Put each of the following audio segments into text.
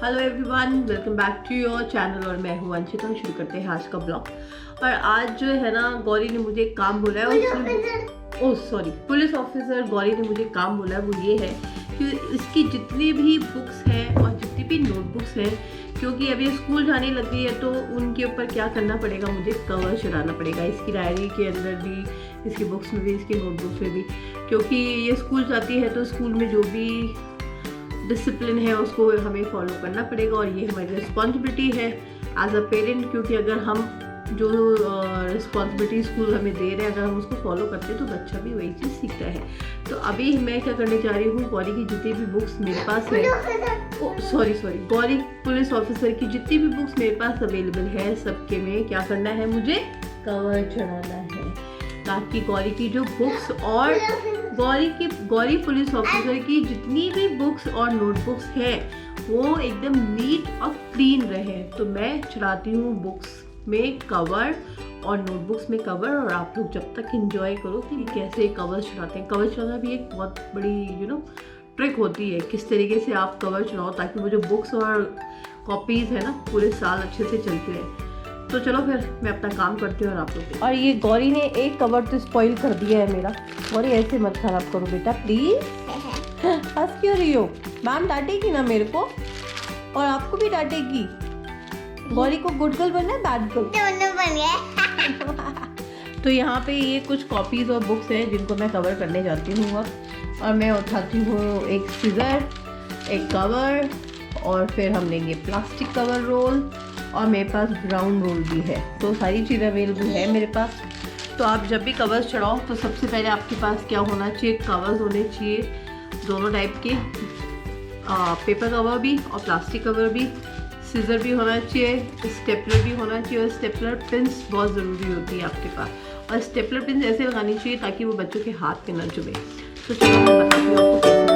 Hello everyone, welcome back to your channel. और मैं हूँ अंशिता। शुरू करते हैं आज का ब्लॉग। और आज जो है ना, गौरी ने मुझे एक काम बोला है। पुलिस ऑफिसर गौरी ने मुझे काम बोला है। वो ये है कि इसकी जितनी भी बुक्स हैं और जितनी भी नोटबुक्स हैं, क्योंकि अभी स्कूल जाने लग गई है, तो उनके ऊपर क्या करना पड़ेगा, मुझे कवर चढ़ाना पड़ेगा। इसकी डायरी के अंदर भी, इसकी बुक्स में भी, इसकी नोटबुक्स में भी, क्योंकि ये स्कूल जाती है तो स्कूल में जो भी डिसिप्लिन है उसको हमें फॉलो करना पड़ेगा। और ये हमारी रिस्पॉन्सिबिलिटी है एज अ पेरेंट, क्योंकि अगर हम जो रिस्पॉन्सिबिलिटी स्कूल हमें दे रहे हैं, अगर हम उसको फॉलो करते हैं तो बच्चा भी वही चीज़ सीखता है। तो अभी मैं क्या करने जा रही हूँ, गौरी की जितनी भी बुक्स मेरे पास है, गौरी पुलिस ऑफिसर की जितनी भी बुक्स मेरे पास अवेलेबल है, सबके में क्या करना है, मुझे कवर चढ़ाना है, ताकि गौरी की जो बुक्स और गौरी पुलिस ऑफिसर की जितनी भी बुक्स और नोटबुक्स है वो एकदम नीट और क्लीन रहे। तो मैं चढ़ाती हूँ बुक्स में कवर और नोटबुक्स में कवर। और आप लोग जब तक एंजॉय करो कि कैसे कवर चढ़ाते हैं। कवर चढ़ाना भी एक बहुत बड़ी ट्रिक होती है, किस तरीके से आप कवर चढ़ाओ ताकि वो जो बुक्स और कॉपीज़ है ना पूरे साल अच्छे से चलते रहे। तो चलो फिर मैं अपना काम करती हूँ और आप लोग। और ये गौरी ने एक कवर तो स्पॉइल कर दिया है मेरा। गौरी ऐसे मत खराब करो बेटा प्लीज। हंस क्यों रही हो? मैम डांटेगी ना मेरे को, और आपको भी डांटेगी। गौरी को गुड गर्ल बनना है बैड गर्ल? दोनों बन गए। तो यहाँ पे ये कुछ कॉपीज और बुक्स हैं जिनको मैं कवर करने जाती हूँ अब। और मैं उठाती हूँ एक सीजर, एक कवर, और फिर हम लेंगे प्लास्टिक कवर रोल, और मेरे पास ब्राउन रोल भी है। तो सारी चीज़ें अवेलेबल है मेरे पास। तो आप जब भी कवर्स चढ़ाओ तो सबसे पहले आपके पास क्या होना चाहिए, कवर्स होने चाहिए दोनों टाइप के, पेपर कवर भी और प्लास्टिक कवर भी। सीजर भी होना चाहिए, स्टेपलर भी होना चाहिए, और स्टेपलर पिन्स बहुत ज़रूरी होती है आपके पास। और स्टेपलर पिन्स ऐसे लगानी चाहिए ताकि वो बच्चों के हाथ पे ना चुभे। तो चलो मैं बताती हूँ आपको कैसे।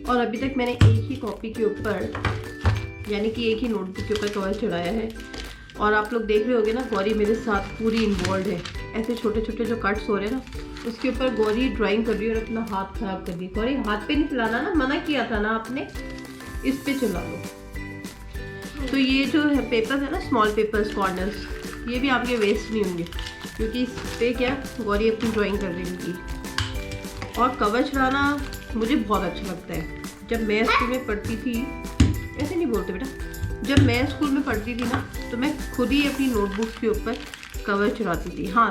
और अभी तक मैंने एक ही कॉपी के ऊपर, यानी कि एक ही नोटबुक के ऊपर कवर चढ़ाया है। और आप लोग देख रहे होंगे ना, गौरी मेरे साथ पूरी इन्वॉल्व है। ऐसे छोटे छोटे जो कट्स हो रहे हैं ना, उसके ऊपर गौरी ड्राइंग कर रही है और अपना हाथ खराब कर रही है। गौरी हाथ पे नहीं चलाना ना, मना किया था ना आपने, इस पे चला लो। तो ये जो है पेपर है ना, स्मॉल पेपर्स कॉर्नर्स, ये भी आपके वेस्ट नहीं होंगे, क्योंकि इस पे क्या गौरी अपनी ड्राइंग कर रही होगी। और कवर चढ़ाना मुझे बहुत अच्छा लगता है। जब मैं स्कूल में पढ़ती थी, ऐसे नहीं बोलते बेटा, जब मैं स्कूल में पढ़ती थी ना, तो मैं खुद ही अपनी नोटबुक के ऊपर कवर चढ़ाती थी। हाँ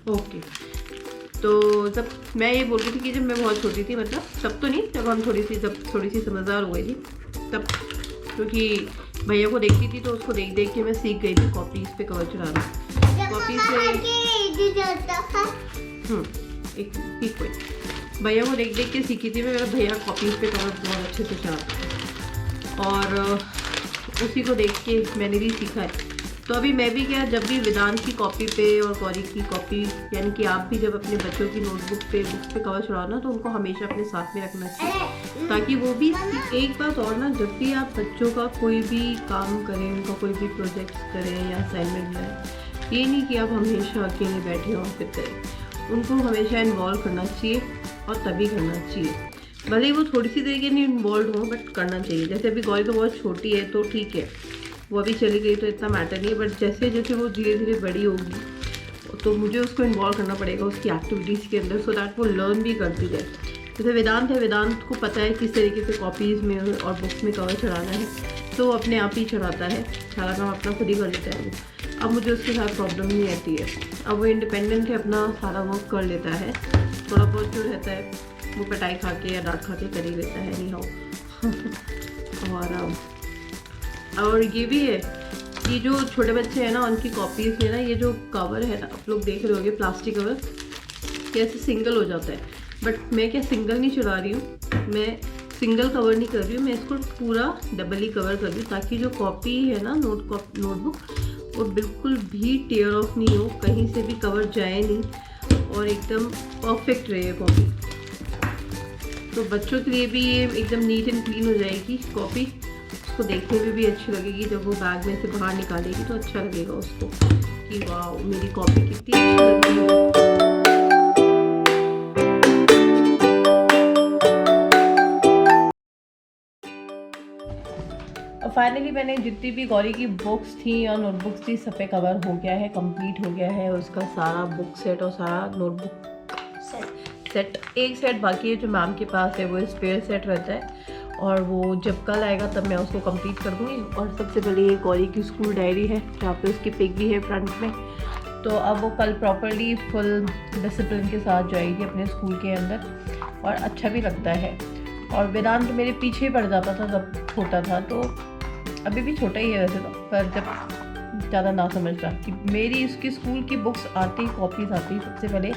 ओके। तो जब मैं ये बोलती थी कि जब मैं बहुत छोटी थी, मतलब तब तो नहीं, जब हम जब थोड़ी सी समझदार हो गई थी तब, क्योंकि भैया को देखती थी तो उसको देख देख के मैं सीख गई थी कॉपीज पे कवर चढ़ाना। कॉपी से एक पॉइंट भैया को देख देख के सीखी थी मैं। मेरा भैया कॉपीज पे कवर बहुत अच्छे से चढ़ाता था, और उसी को देख के मैंने भी सीखा है। तो अभी मैं भी क्या, जब भी वेदांत की कॉपी पे और गौरी की कॉपी, यानी कि आप भी जब अपने बच्चों की नोटबुक पे, बुक्स पे कवर चढ़ाओ ना, तो उनको हमेशा अपने साथ में रखना चाहिए, ताकि वो भी। एक बात और ना, जब भी आप बच्चों का कोई भी काम करें, उनका कोई भी प्रोजेक्ट करें या असाइनमेंट लें, ये नहीं कि आप हमेशा अकेले बैठे और फिर करें। उनको हमेशा इन्वॉल्व करना चाहिए, और तभी करना चाहिए। भले ही वो थोड़ी सी देर के नहीं इन्वॉल्व हो, बट करना चाहिए। जैसे अभी गौरी तो बहुत छोटी है तो ठीक है, वो अभी चली गई तो इतना मैटर नहीं है, बट जैसे जैसे वो धीरे धीरे बड़ी होगी तो मुझे उसको इन्वॉल्व करना पड़ेगा उसकी एक्टिविटीज़ के अंदर, सो दैट वो लर्न भी करती जाए। जैसे वेदांत है, वेदांत को पता है किस तरीके से कॉपीज़ में और बुक्स में कवर चढ़ाना है, तो वो अपने आप ही चढ़ाता है, सारा काम अपना खुद ही कर लेता है वो। अब मुझे उसके साथ प्रॉब्लम नहीं आती है। अब वो इंडिपेंडेंट है, अपना सारा वर्क कर लेता है। थोड़ा बहुत जो रहता है वो पिटाई खा के या डांट खा के कर ही लेता है, नहीं हो। और ये भी है कि जो छोटे बच्चे हैं ना, उनकी कॉपीज़ में ना, ये जो कवर है ना, आप लोग देख रहे होंगे प्लास्टिक कवर कैसे सिंगल हो जाता है। बट मैं क्या सिंगल नहीं चढ़ा रही हूँ, मैं सिंगल कवर नहीं कर रही हूँ, मैं इसको पूरा डबल ही कवर कर रही हूँ, ताकि जो कॉपी है ना, नोटबुक, वो बिल्कुल भी टेयर ऑफ नहीं हो, कहीं से भी कवर जाए नहीं, और एकदम परफेक्ट रहे कॉपी। तो तो बच्चों के लिए भी ये एकदम नीट एंड क्लीन हो जाएगी कॉपी, उसको देखने में भी अच्छी लगेगी। जब वो बैग में से बाहर निकालेगी तो अच्छा लगेगा उसको कि वाह मेरी कॉपी कितनी अच्छी लग रही है। और फाइनली मैंने जितनी भी गौरी की बुक्स थी और नोटबुक्स थी सब पे कवर हो गया है, कंप्लीट हो गया है उसका सारा बुक सेट और सारा नोटबुक सेट। एक सेट बाकी है जो मैम के पास है, वो स्पेयर सेट रहता है और वो जब कल आएगा तब मैं उसको कंप्लीट कर दूँगी। और सबसे पहले ये गौरी की स्कूल डायरी है जहाँ पे उसकी पिक भी है फ्रंट में। तो अब वो कल प्रॉपरली फुल डिसिप्लिन के साथ जाएगी अपने स्कूल के अंदर और अच्छा भी लगता है। और वेदांत तो मेरे पीछे ही पड़ जाता था जब छोटा था, तो अभी भी छोटा ही है वैसे तो, पर जब ज़्यादा ना समझता कि मेरी इसकी स्कूल की बुक्स आती, कॉपीज़ आती, सबसे पहले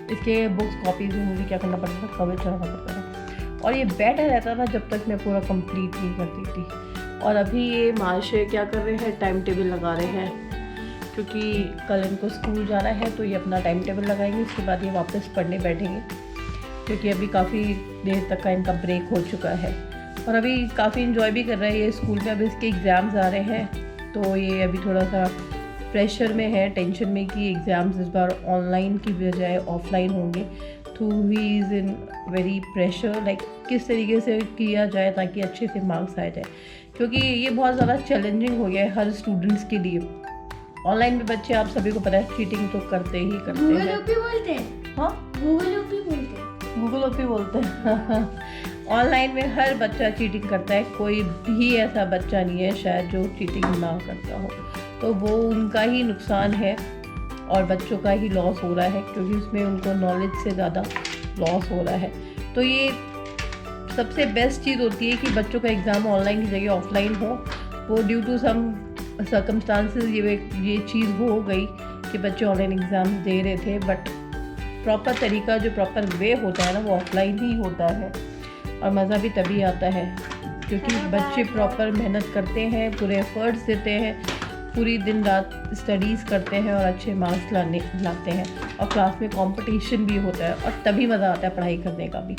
इसके बुक्स कॉपीज़ में मुझे क्या करना पड़ता था, कवर चढ़ाना पड़ता था और ये बैठा रहता था जब तक मैं पूरा कंप्लीट नहीं करती थी। और अभी ये महाशय क्या कर रहे हैं, टाइम टेबल लगा रहे हैं क्योंकि कल इनको स्कूल जाना है, तो ये अपना टाइम टेबल लगाएंगे, उसके बाद ये वापस पढ़ने बैठेंगे क्योंकि अभी काफ़ी देर तक का इनका ब्रेक हो चुका है। और अभी काफ़ी इन्जॉय भी कर रहा है ये स्कूल में। अभी इसके एग्ज़ाम्स आ रहे हैं तो ये अभी थोड़ा सा प्रेशर में है, टेंशन में कि एग्ज़ाम्स इस बार ऑनलाइन की बजाय ऑफलाइन होंगे। तो he is in very pressure, like किस तरीके से किया जाए ताकि अच्छे से मार्क्स आ जाए, क्योंकि ये बहुत ज़्यादा चैलेंजिंग हो गया है हर स्टूडेंट्स के लिए। ऑनलाइन में बच्चे आप सभी को पता है चीटिंग तो करते ही करते हैं। हाँ गूगल ओपी बोलते हैं। ऑनलाइन में हर बच्चा चीटिंग करता है, कोई भी ऐसा बच्चा नहीं है शायद जो चीटिंग ना करता हो। तो वो उनका ही नुकसान है और बच्चों का ही लॉस हो रहा है क्योंकि उसमें उनको नॉलेज से ज़्यादा लॉस हो रहा है। तो ये सबसे बेस्ट चीज़ होती है कि बच्चों का एग्ज़ाम ऑनलाइन की जगह ऑफलाइन हो। वो ड्यू टू सम सर्कमस्टांसेस ये चीज़ हो गई कि बच्चे ऑनलाइन एग्ज़ाम दे रहे थे, बट प्रॉपर तरीका जो प्रॉपर वे होता है ना वो ऑफलाइन ही होता है और मज़ा भी तभी आता है क्योंकि बच्चे प्रॉपर मेहनत करते हैं, पूरे एफर्ट्स देते हैं, पूरी दिन रात स्टडीज़ करते हैं और अच्छे मार्क्स लाते हैं और क्लास में कंपटीशन भी होता है और तभी मज़ा आता है पढ़ाई करने का भी।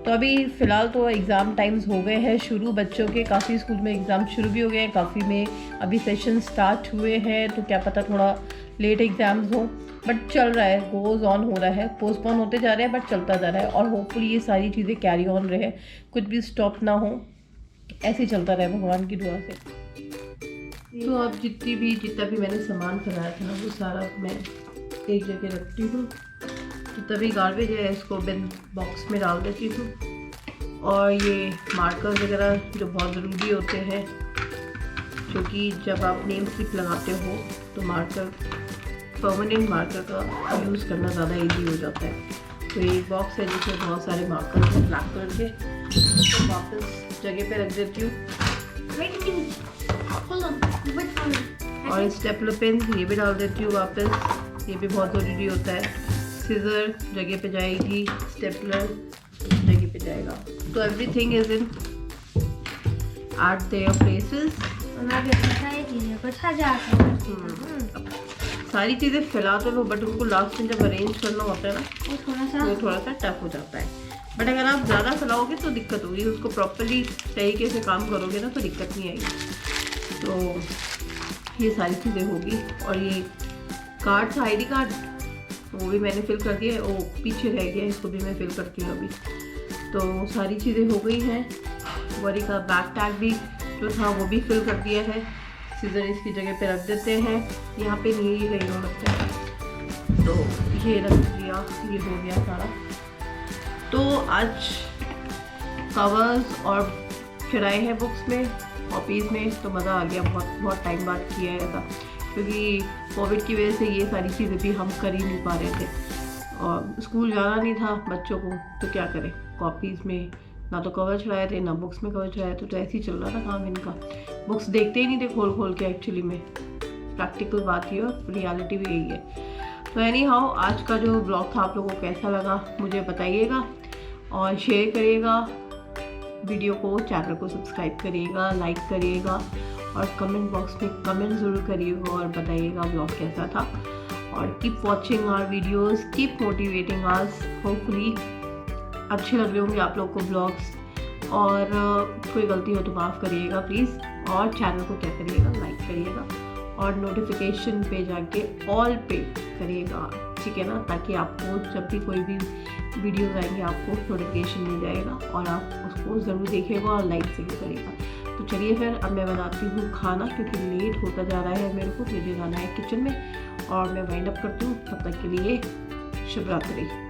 तो अभी फ़िलहाल तो एग्ज़ाम टाइम्स हो गए हैं शुरू बच्चों के, काफ़ी स्कूल में एग्ज़ाम शुरू भी हो गए हैं, काफ़ी में अभी सेशन स्टार्ट हुए हैं, तो क्या पता थोड़ा लेट एग्ज़ाम्स हो, बट चल रहा है, गोज़ ऑन हो रहा है, पोस्टपोन होते जा रहे हैं बट चलता जा रहा है और होपफुली ये सारी चीज़ें कैरी ऑन रहे, कुछ भी स्टॉप ना हो, ऐसे ही चलता रहे भगवान की दुआ से। तो अब जितना भी मैंने सामान बनाया था ना वो सारा मैं एक जगह रखती हूँ। तो तभी गार्बेज है इसको बिन बॉक्स में डाल देती हूँ। और ये मार्कर वगैरह जो बहुत ज़रूरी होते हैं, क्योंकि जब आप नेम स्लिप लगाते हो तो मार्कर, परमानेंट मार्कर का यूज़ करना ज़्यादा इजी हो जाता है। तो ये एक बॉक्स है जिसमें बहुत सारे मार्कर हैं ब्लैक कलर के, तो वापस जगह पे रख देती हूँ। और स्टेपलर पेन ये भी डाल देती हूँ वापस, ये भी बहुत ज़रूरी होता है। सीजर जगह पे जाएगी, स्टेपलर जगह पे जाएगा, तो everything is in eight there places. सारी चीज़ें फैला तो लो बट उनको लास्ट में जब अरेंज करना होता है ना वो थोड़ा सा टफ हो जाता है। बट अगर आप ज़्यादा फैलाओगे तो दिक्कत होगी, उसको प्रॉपरली तरीके से काम करोगे ना तो दिक्कत नहीं आएगी। तो ये सारी चीज़ें होगी। और ये कार्ड था, ID कार्ड, वो भी मैंने फिल कर दिया, वो पीछे रह गया, इसको भी मैं फिल करती हूँ अभी। तो सारी चीज़ें हो गई हैं। गौरी का बैक टैग भी जो था वो भी फिल कर दिया है। सीजर इसकी जगह पे रख देते हैं, यहाँ पे नहीं ये कहीं और रखते हैं, तो ये रख दिया, ये हो गया सारा। तो आज कवर्स और चढ़ाए हैं बुक्स में, कॉपीज़ में, तो मज़ा आ गया। बहुत टाइम बाद किया है ऐसा, क्योंकि कोविड की वजह से ये सारी चीज़ें भी हम कर ही नहीं पा रहे थे और स्कूल जाना नहीं था बच्चों को, तो क्या करें, कॉपीज़ में ना तो कवर चढ़ाए थे ना बुक्स में कवर चढ़ाए थे, तो ऐसे ही चल रहा था काम इनका। बुक्स देखते ही नहीं थे खोल के एक्चुअली में, प्रैक्टिकल बात ही और रियलिटी भी यही है। तो एनी हाउ आज का जो ब्लॉग था आप लोगों को कैसा लगा मुझे बताइएगा और शेयर करिएगा वीडियो को, चैनल को सब्सक्राइब करिएगा, लाइक करिएगा और कमेंट बॉक्स में कमेंट ज़रूर करिएगा और बताइएगा ब्लॉग कैसा था। और keep watching our videos, keep motivating us, hopefully अच्छे लग रहे होंगे आप लोग को ब्लॉग्स, और कोई गलती हो तो माफ़ करिएगा प्लीज़। और चैनल को क्या करिएगा, लाइक करिएगा और नोटिफिकेशन पे जाके ऑल पे करिएगा, ठीक है ना, ताकि आपको जब भी कोई भी वीडियोस आएंगे आपको नोटिफिकेशन मिल जाएगा और आप उसको ज़रूर देखिएगा और लाइक ज़रूर करिएगा। तो चलिए फिर अब मैं बनाती हूँ खाना, क्योंकि लेट होता जा रहा है मेरे को, मुझे जाना है किचन में और मैं वाइंड अप करती हूँ। तब तक के लिए शुभ रात्रि।